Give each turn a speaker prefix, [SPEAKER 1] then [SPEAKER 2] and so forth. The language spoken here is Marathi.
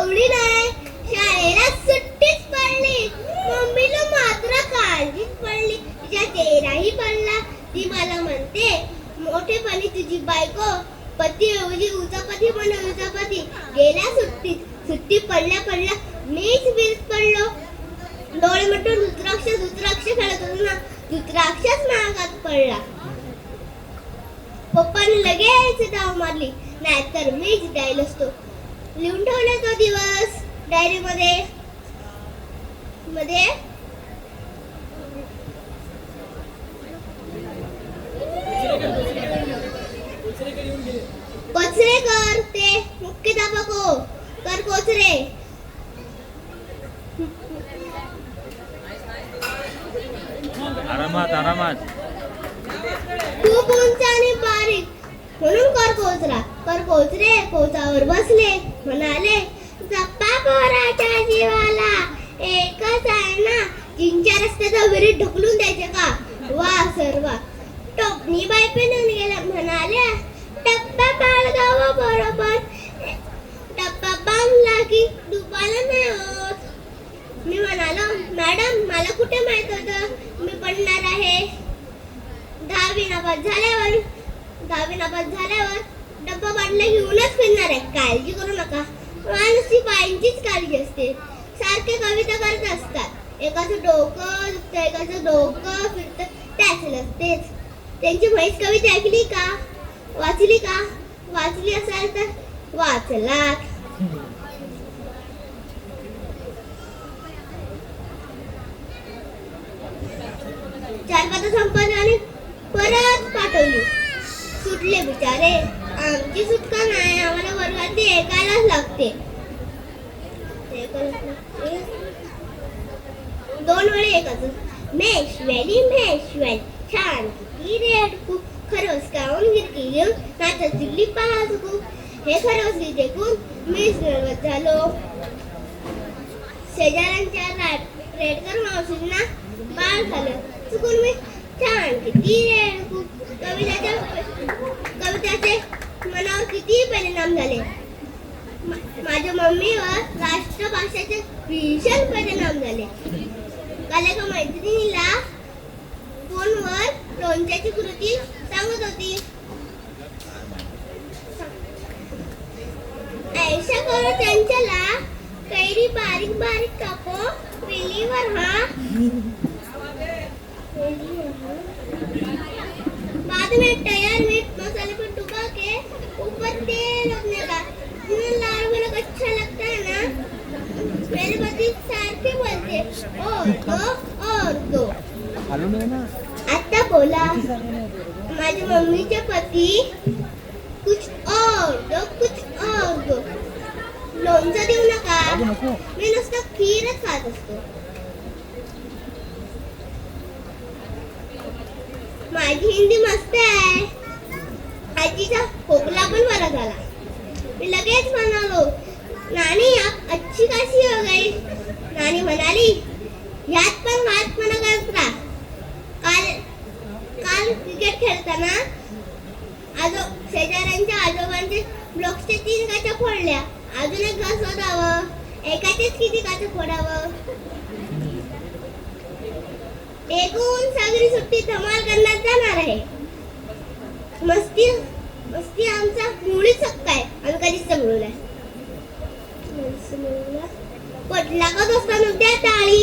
[SPEAKER 1] कवडी नाही, शाळेला सुट्टीच पडली. मम्मीला मात्र काळजीच पडली. तिच्या चेहराही पडला. ती मला म्हणते, मोठेपणी तुझी बायको पती ऐवजी उचापती म्हणून उचापती. गेल्या सुट्टी पडल्या पडल्या मीच वीज पडलो. डोळे मिटून रुद्राक्ष खेळत होतो ना, रुद्राक्षच महागात पडला. पप्पाने लगेच धाव मारली, नाहीतर मीच द्यायला असतो. लिहून ठेवला तो दिवस डायरी मध्ये. कोचरे कर ते मुख्याध्यापक कर कोचरे.
[SPEAKER 2] आरामात
[SPEAKER 1] खूप उंच आणि बारीक म्हणून कर कोचरे. कोचावर बसले, म्हणाले, जप्पा पोराच्या जीवाला एकच आहे ना, 3-4 रस्त्याचा विरीत ढकलून द्यायचे का? वा सर्वा. टोपणी बाई पेनून गेल्या, म्हणाल्या, टप्पा बाळगावा बरोबर. टप्पा बांधला की डुबाला नाही होत. मी म्हणालो, मॅडम मला कुठे माहित होतं मी पडणार आहे. 10वी नापास झाल्यावर डब्बा बाटल्या घेऊनच फिरणार आहे. काळजी करू नका. माणूसची बाईंचीच काळजी असते. सारखे कविता करत असतात. एकाचं डोकं दुखतं, एकाचं डोकं फिरतं. त्याच तेच. त्यांची म्हैस कविता ऐकली का? वाचली का? वाचली असेल तर वाचलात. 4 पाता संपवली आणि परत पाठवली. सुटले बिचारे. आमची सुटका नाही, आम्हाला वर्गात ऐकायलाच लागते. 2 वेळे ऐकायचं. मेश्वेली छान किती रेडकू, खरवस काऊन गिरकी घेऊन नाचत चिल्ली पाहू. हे खरवसली देखून मीच नर्वस झालो. शेजाऱ्यांच्या रेडकर मावशींना बाळ झालं. चुकून मी छान किती रेडकू कविताचे मनावर किती परिणाम झाले. माझ्या मम्मीवर राष्ट्रभाषेचे भीषण परिणाम झाले. काल एका मैत्रिणीला फोनवर लोणच्याची कृती सांगत होती. ऐशा करो त्यांच्याला कैरी बारीक बारीक कापो वेलीवर हा. बाद में तैयार मीट मसाले को डुबा के ऊपर तेल रखने का. लाल वाला अच्छा लगता है ना. मेरे पति सारखे बोलते और दो. आता बोला माझ्या मम्मीचे पती कुछ और दो. लोणचं देऊ नका. मी नुसतं खीरच खात असतो. माझी हिंदी मस्त आहे. आजीचा खोकला पण बरा झाला. मी लगेच म्हणालो, नानी आप अच्छी कैसी हो गई. नानी म्हणाली, यात पण वाटपणा करत राहा. काल क्रिकेट खेळताना शेजाऱ्यांच्या आजोबांचे ब्लॉक्सच्या 3 काचा फोडल्या. अजून एक घास शोधावं. एकाचेच किती काचा फोडावं. एकूण सगळी सुट्टी धमाल करण्यात जाणार आहे. मस्ती आमचा मुळीच हक्क आहे. आम्ही कधीच समजलो नाही. पटला का दोस्तांनो त्या टाळी.